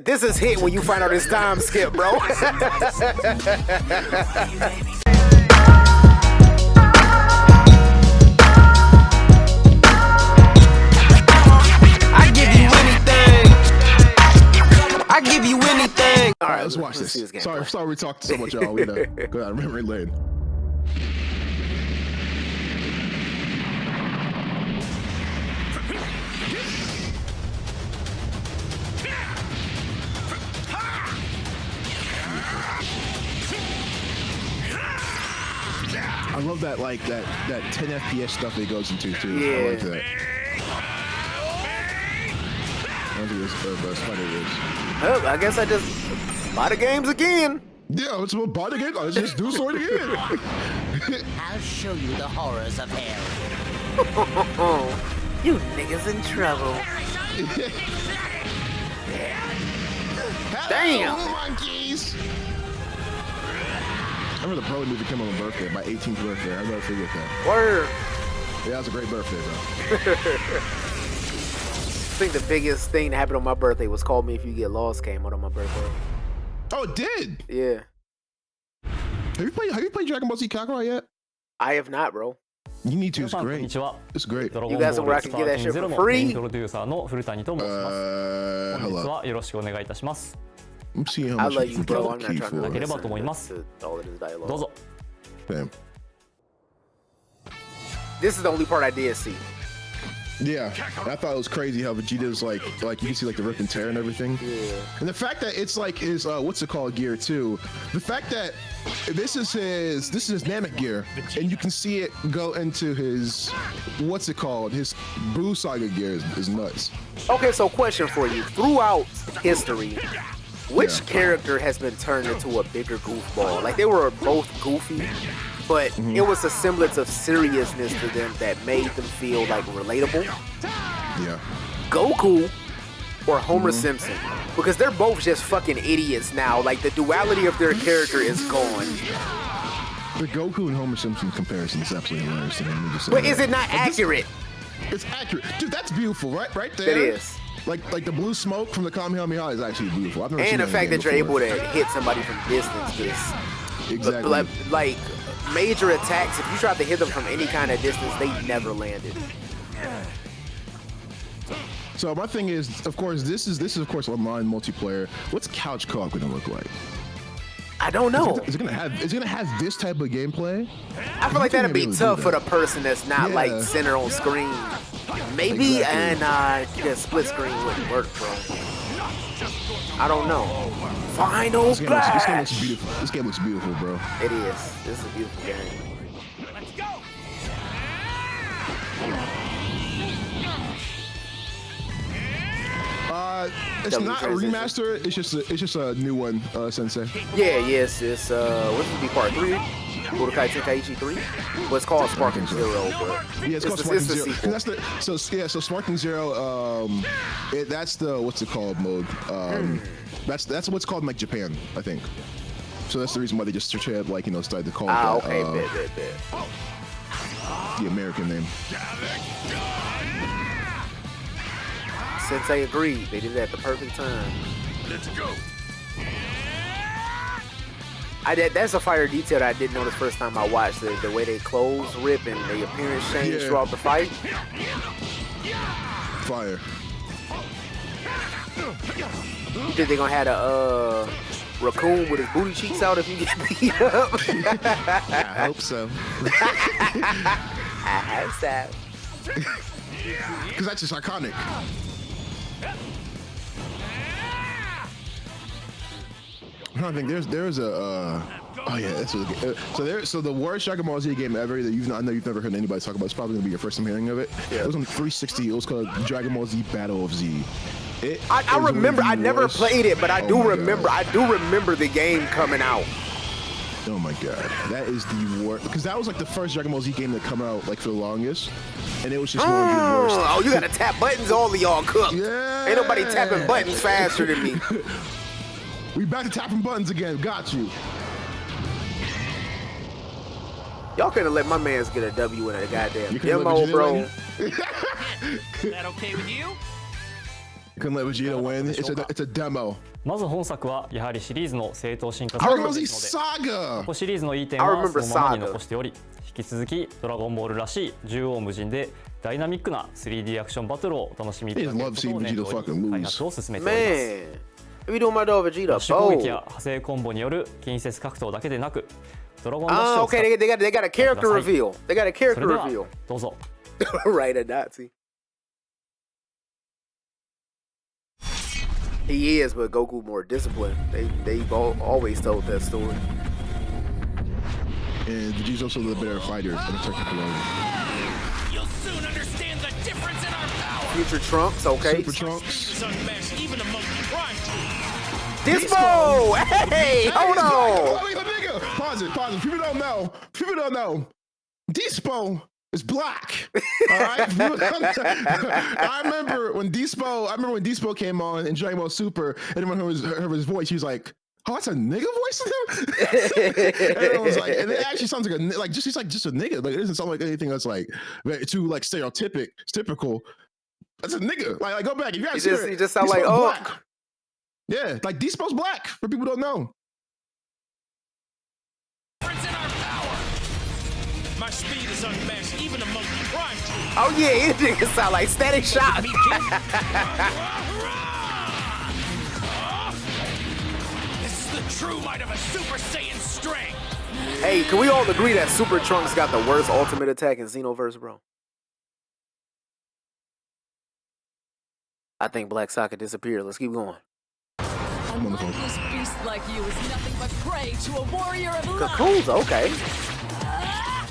This is hit when you find out it's time skip, bro. I give you anything. All right, let's watch this. Sorry we talked so much, y'all. We gotta go down memory lane. I love that, like that 10 FPS stuff it goes into too. Yeah. I like that. I don't think this spider is. Oh, I guess I just buy the games again. Yeah, let's buy the game. Let's just do sword again. I'll show you the horrors of hell. You niggas in trouble. Damn. Hello, monkeys. I remember the Broly movie came on my birthday, my 18th birthday. I never forget that. Word. Yeah, that was a great birthday, though. I think the biggest thing that happened on my birthday was Call Me If You Get Lost came out on my birthday. Oh, it did? Yeah. Have you played Dragon Ball Z Kakarot yet? I have not, bro. You need to. It's great. It's great. You guys are where I can get that shit for free? Hold up. I'm seeing how I much love you, bro. I'm not key trying for. to listen to all of this dialogue. Damn. This is the only part I did see. Yeah, I thought it was crazy how Vegeta's like you can see like the rip and tear and everything. Yeah. And the fact that it's like his what's it called gear too. The fact that this is his Namek gear, and you can see it go into his what's it called his Blue Saga gear is nuts. Okay, so question for you: throughout history, which character has been turned into a bigger goofball? Like they were both goofy, but it was a semblance of seriousness to them that made them feel like relatable. Yeah. Goku or Homer Simpson, because they're both just fucking idiots now. Like the duality of their character is gone. The Goku and Homer Simpson comparison is absolutely hilarious. But is it not accurate? It's accurate, dude. That's beautiful, right there. It is. Like the blue smoke from the Kamehameha is actually beautiful. I've never seen And the fact that you're before. able to hit somebody from distance, because Exactly. like major attacks, if you tried to hit them from any kind of distance, they never landed. So my thing is, of course, this is of course online multiplayer. What's couch co-op gonna look like? I don't know. Is it gonna have this type of gameplay? I feel like that'd be tough for the person that's not like center on screen. Maybe, and yeah, split screen wouldn't work, bro. I don't know. Final This game Flash. looks beautiful. This game looks beautiful, bro. It is. This is a beautiful game. Let's go. It's not a remaster. It's just a new one, Sensei. Yeah, yes, it's what's it be part 3? Budokai Tenkaichi 3? Well, it's called Sarking Zero, but Yeah, it's called it's Sparking the Zero. sequel. So Sparking Zero. That's the what's it called mode. That's what's called in like Japan, I think. So that's the reason why they just started like started to call it that. Okay, bet. The American name. Sensei agreed. They did it at the perfect time. Let's go. That's a fire detail that I didn't know the first time I watched it. The way they clothes rip and the appearance change throughout the fight. Fire. You think they're gonna have a raccoon with his booty cheeks out if you get beat up? I hope so. I hope so. Because that's just iconic. I don't think there's a oh yeah, that's really good. So the worst Dragon Ball Z game ever that I know you've never heard anybody talk about. It's probably gonna be your first time hearing of it. Yeah. It was on 360. It was called Dragon Ball Z Battle of Z. I remember. I never played it, but I do remember. God. I do remember the game coming out. Oh my god, that is the worst. Because that was like the first Dragon Ball Z game that come out like for the longest, and it was just one of the worst. Oh, you gotta tap buttons. All of y'all cooked. Yeah. Ain't nobody tapping buttons faster than me. We back to tapping buttons again. Got you. Y'all could have let my mans get a W in a goddamn You could've let demo, Vegeta bro. win? Is that okay with you? Couldn't let Vegeta win. It's a demo. まず本作はやはりシリーズの正当進化 Dragon 作 Ball で Z すので Saga. 過去シリーズのいい点 I は remember そのままに Saga. 残しており引き続きドラゴンボールらしい縦横無尽でダイナミックな 3D アクションバトルをお楽しみいただけることを念頭に開発を進めております Man, what you doing, my dog Vegeta? 主攻撃や派生コンボによる近接格闘だけでなくドラゴンダッシュを使っ Okay, て they got a character reveal. They got a そ character れでは reveal. どうぞ Right, a Nazi. He is, but Goku more disciplined. They've always told that story. And Vegeta's also the better fighter on a technical level. You'll soon understand the difference in our power. Future Trunks, okay. Super Trunks. It's unmatched even among the prime teams. Dispo! Hey, hold on. Wait, nigga. Pause it. People don't know. Dispo is black. All right. I remember when Dispo came on in Dragon Ball Super, and everyone heard his voice. He was like, "Oh, that's a nigga voice in him." And it was like, and it actually sounds like he's just a nigga. Like it doesn't sound like anything that's like too like typical. That's a nigga. Like go back. If you guys hear it, He just sound like Dispo's oh. black. Yeah, like Dispo's black for people who don't know. Difference in our power. My speed is unmatched even among the prime teams. Oh yeah, it nigga sound like Static Shock. This is the true might of a Super Saiyan strength. Hey, can we all agree that Super Trunks got the worst ultimate attack in Xenoverse, bro? I think Black Socket disappeared. Let's keep going. A mindless beast like you is nothing but prey to a warrior of light. Cocoons, okay. Now,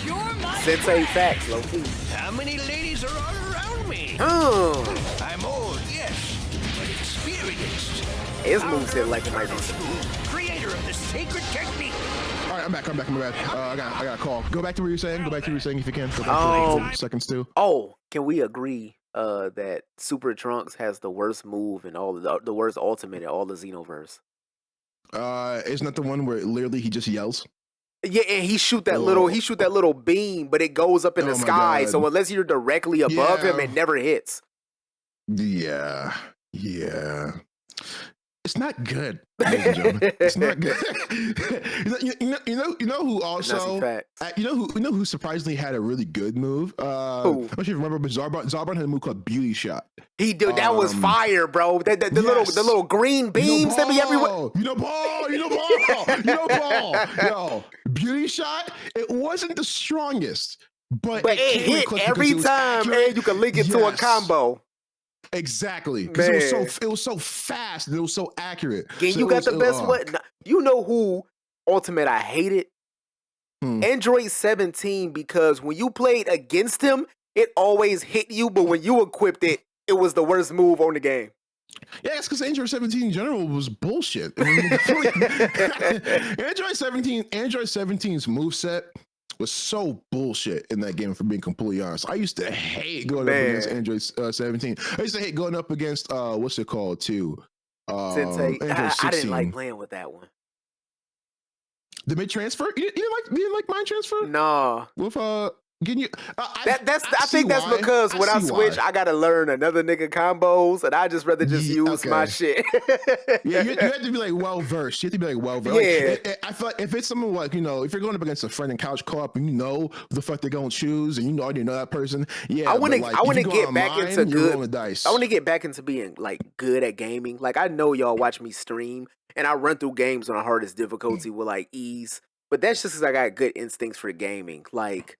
you're my Sensei facts, low key. How many ladies are all around me? I'm old, yes, but experienced. His moveset like it might be speed. Creator of the sacred technique. All right, I'm back. I got a call. Go back to what you were saying. If you can. Go back to seconds too. Oh, can we agree that Super Trunks has the worst move and all the worst ultimate in all the Xenoverse? Isn't that the one where literally he just yells? Yeah, and he shoot that little beam, but it goes up in the Oh my sky. God. So unless you're directly above him, Yeah. it never hits. Yeah. It's not good, ladies and gentlemen. It's not good. you know who also Nazi facts. you know who surprisingly had a really good move? Who? I'm not sure if you remember, but Zarbon had a move called Beauty Shot. He did that was fire, bro. The yes. little green beams that be everywhere. You know ball. Yo, Beauty Shot. It wasn't the strongest, but But it came in hit clutch every because it was time, accurate. and you can link it to a Yes. combo. Exactly, because it was so fast and it was so accurate. And So you it got was- the best one. You know who ultimate I hated? Android 17, because when you played against him, it always hit you, but when you equipped it, it was the worst move on the game. Yeah, it's because Android 17 in general was bullshit. I mean, Android 17's moveset was so bullshit in that game, for being completely honest. I used to hate going up against Android 17. I used to hate going up against what's it called too? Sensei, Android I 16. didn't like playing with that one. The mid transfer. You didn't like mind transfer? Nah. With getting you. I think that's because when I switch, I gotta learn another nigga combos, and I just rather just use my shit. Yeah, you have to be like well versed. You have to be like well versed. Yeah. I feel like if it's someone like, if you're going up against a friend in couch co-op and you know who the fuck they're gonna choose and you already know that person, yeah. I want to get back into good. Dice. I want to get back into being like good at gaming. Like I know y'all watch me stream, and I run through games on the hardest difficulty with like ease. But that's just because I got good instincts for gaming. Like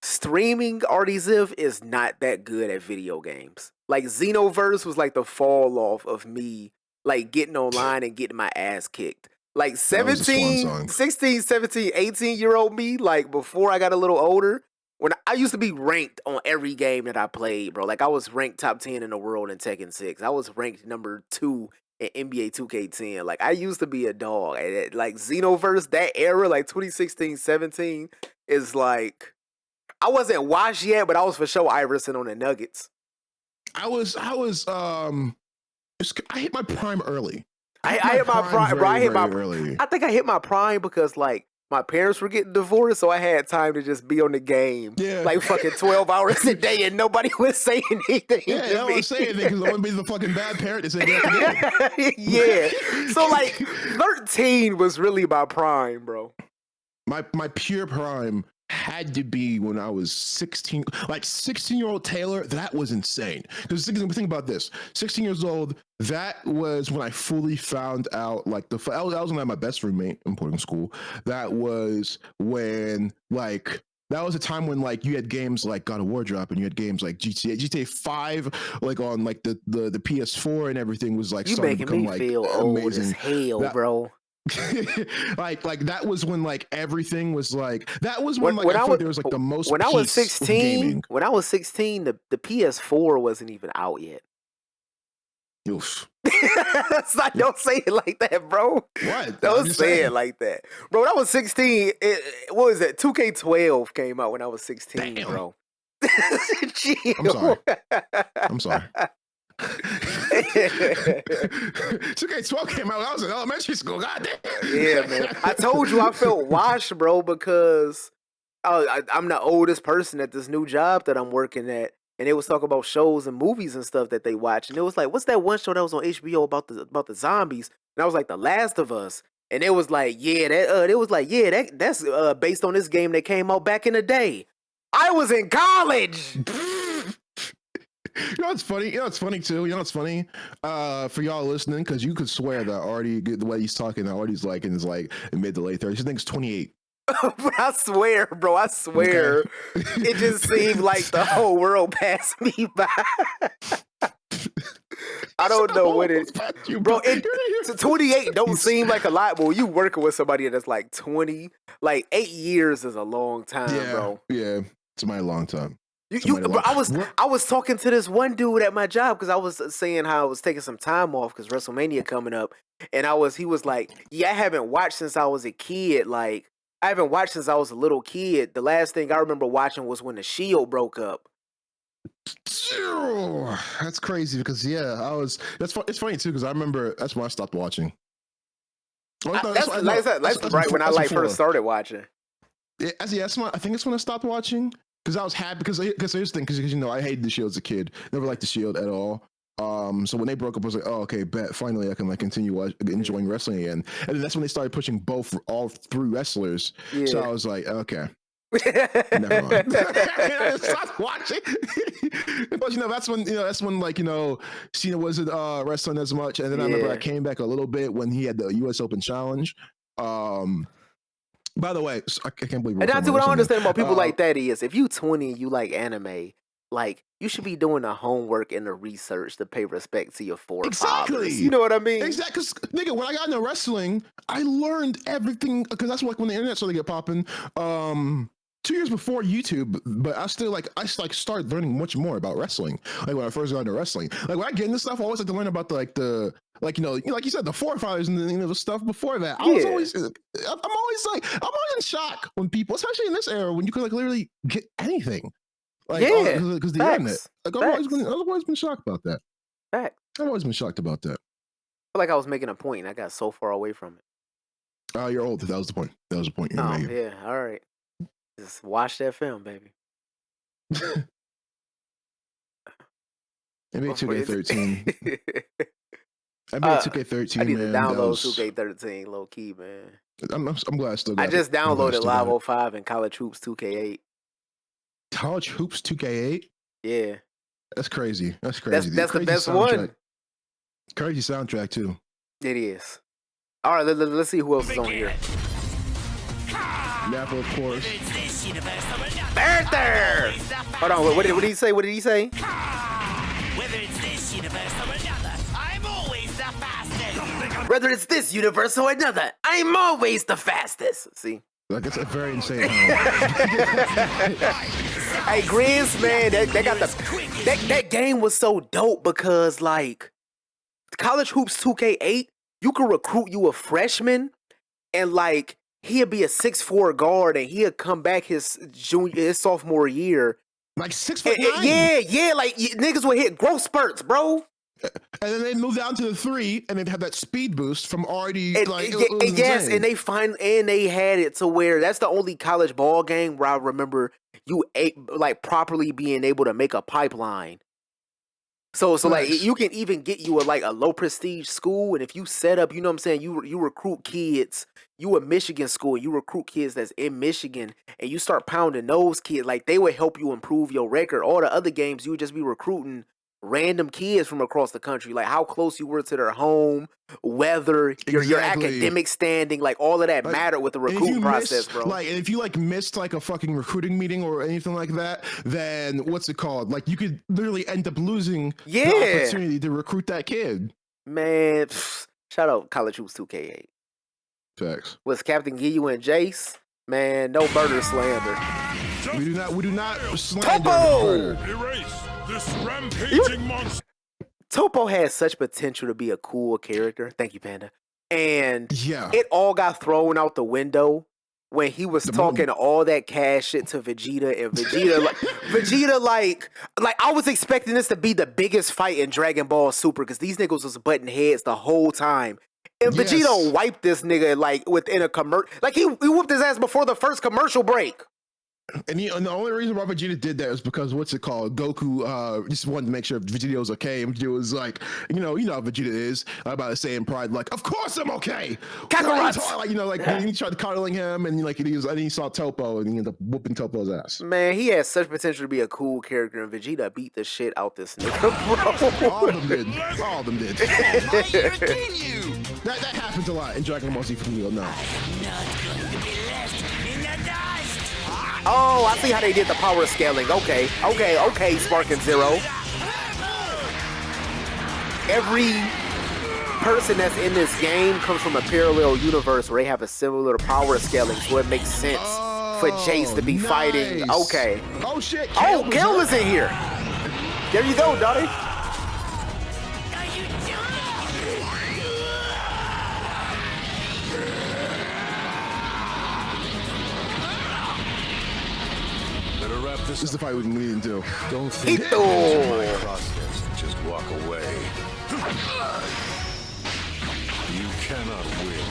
streaming Arty ZiFF is not that good at video games. Like Xenoverse was like the fall off of me like getting online and getting my ass kicked. Like 16, 17, 18-year-old me, like before I got a little older, when I used to be ranked on every game that I played, bro. Like I was ranked top 10 in the world in Tekken 6. I was ranked number 2 in NBA 2K10. Like I used to be a dog. Like Xenoverse, that era, like 2016, 17, is like I wasn't washed yet, but I was for sure Iverson on the Nuggets. I hit my prime early. I hit my prime, bro. Very early. I think I hit my prime because like my parents were getting divorced, so I had time to just be on the game. Yeah. Like fucking 12 hours a day and nobody would say anything. Yeah, I don't say anything because I want to be the fucking bad parent to say that. Yeah. So like 13 was really my prime, bro. My pure prime had to be when I was 16. Like 16-year-old Taylor, that was insane. Because think about this: 16 years old, that was when I fully found out. Like that was when I had my best roommate in boarding school. That was when that was a time when like you had games like God of War drop, and you had games like GTA 5, like on like the PS4, and everything was like you starting to become me like feel amazing. Old as hell, bro. like that was when like everything was like that was when there was like the most when I was peace with gaming. when I was 16 the PS4 wasn't even out yet. Oof. It's like, don't say it like that, bro. What? Don't say it like that, bro. When I was 16, what was that? 2K12 came out when I was 16. Damn. Bro. I'm sorry. 2K12 came out when I was in elementary school. God damn. Yeah, man. I told you I felt washed, bro, because I'm the oldest person at this new job that I'm working at, and they was talking about shows and movies and stuff that they watch, and it was like, what's that one show that was on HBO about the zombies? And I was like, The Last of Us, and it was like, that's based on this game that came out back in the day. I was in college. You know what's funny? Too? You know what's funny? For y'all listening, because you could swear that Arty, the way he's talking, that Arty's like in his like mid to late 30s. He thinks 28. I swear, bro. I swear. Okay. It just seemed like the whole world passed me by. I don't know what it is. Bro, 28 don't seem like a lot, but when you working with somebody that's like 20, like 8 years is a long time, bro. Yeah, it's a mighty long time. Bro, I was talking to this one dude at my job because I was saying how I was taking some time off because WrestleMania coming up, and he was like, yeah, I haven't watched since I was a kid. Like, I haven't watched since I was a little kid. The last thing I remember watching was when the Shield broke up. That's crazy because it's funny too because I remember that's when I stopped watching. That's right when I first started watching. Yeah, I think it's when I stopped watching. Because I was happy because here's the thing, because you know I hated the Shield as a kid, never liked the Shield at all. So when they broke up, I was like, oh, okay, bet finally I can like continue enjoying wrestling again. And then that's when they started pushing all three wrestlers. Yeah. So I was like, okay, never mind. I stopped watching. But that's when like Cena wasn't wrestling as much, and then I remember I came back a little bit when he had the U.S. Open Challenge. By the way, I can't believe. And that's what I don't understand about people like that is if you 20 and you like anime, like you should be doing the homework and the research to pay respect to your forefathers. Exactly. You know what I mean? Exactly. Because nigga, when I got into wrestling, I learned everything because that's like when the internet started to get popping. 2 years before YouTube, but I started learning much more about wrestling. Like when I first got into wrestling, like when I get into stuff, I always like to learn about like like you said, the forefathers and the stuff before that. I'm always in shock when people, especially in this era, when you can like literally get anything. Like, because the internet. Like I've always been shocked about that. Facts. I've always been shocked about that. I feel like I was making a point and I got so far away from it. Oh, you're old. That was the point. That was the point you were making. Yeah, all right. Just watch that film, baby. NBA 2K13. NBA 2K13. I need to download 2K13, low key, man. I'm glad I still got it. I just downloaded Live 05 and College Hoops 2K8. College Hoops 2K8? Yeah. That's crazy. That's crazy. That's the best soundtrack. one. Crazy soundtrack, too. It is. All right, let's see who else is on here. Napa, of course. There! Hold on, what did he say? What did he say? Whether it's this universe or another, I'm always the fastest. Whether it's this universe or another, I'm always the fastest. See? Like, it's a very insane. Hey, Grizz, man, they got that game was so dope because, like, College Hoops 2K8, you can recruit you a freshman and, like, he'd be a 6'4" guard and he'd come back his sophomore year. Like 6'9"? Yeah, like niggas would hit growth spurts, bro. And then they moved down to the 3, and they'd have that speed boost from Arty. And, Like, yes, and they had it to where that's the only college ball game where I remember you like properly being able to make a pipeline. So like you can even get you a low prestige school, and if you set up, you know what I'm saying, you recruit kids, you a Michigan school, you recruit kids that's in Michigan, and you start pounding those kids, like they would help you improve your record. All the other games, you would just be recruiting random kids from across the country, like how close you were to their home, weather, your academic standing, like all of that mattered with the recruiting process, bro. Like, and if you like missed like a fucking recruiting meeting or anything like that, then what's it called? Like you could literally end up losing the opportunity to recruit that kid. Man, shout out College Hoops 2K8. Facts. Was Captain Giyu and Jace? Man, no murder slander. We do not slander. Topo! Erase this rampaging monster. Topo has such potential to be a cool character. Thank you, Panda. And yeah, it all got thrown out the window when he was talking all that cash shit to Vegeta, and Vegeta like I was expecting this to be the biggest fight in Dragon Ball Super because these niggas was butting heads the whole time. And Vegeta wiped this nigga like within a commercial. Like he whooped his ass before the first commercial break. And the only reason why Vegeta did that is because what's it called? Goku just wanted to make sure Vegeta was okay. And Vegeta was like, you know how Vegeta is about to say in pride, like, of course I'm okay. Kakarot! Like, when he tried cuddling him, and like he saw Topo, and he ended up whooping Topo's ass. Man, he has such potential to be a cool character, and Vegeta beat the shit out this nigga, bro. All of them did. All of them did. That happens a lot in Dragon Ball Z for me. No. Oh, I see how they did the power scaling. Okay, Sparking Zero. Every person that's in this game comes from a parallel universe where they have a similar power scaling, so it makes sense for Jace to be fighting. Okay. Oh shit. Kale is in here. There you go, Dottie. This is the fight we need to do. Don't think my process and just walk away. You cannot win.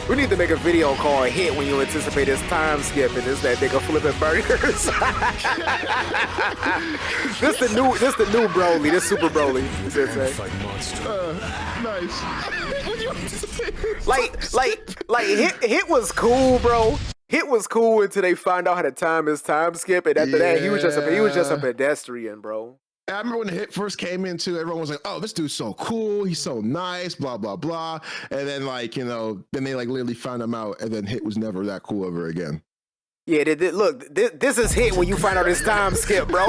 We need to make a video called Hit when you anticipate his time skip, and it's that nigga flipping burgers. This the new Broly, this Super Broly. Fight monster. Nice. Hit was cool, bro. Hit was cool until they find out how to time his time skip, and after that, he was just a pedestrian, bro. I remember when the Hit first came into, everyone was like, "Oh, this dude's so cool. He's so nice." Blah blah blah. And then then they literally found him out, and then Hit was never that cool ever again. Yeah, look, this is Hit when you find out his time skip, bro.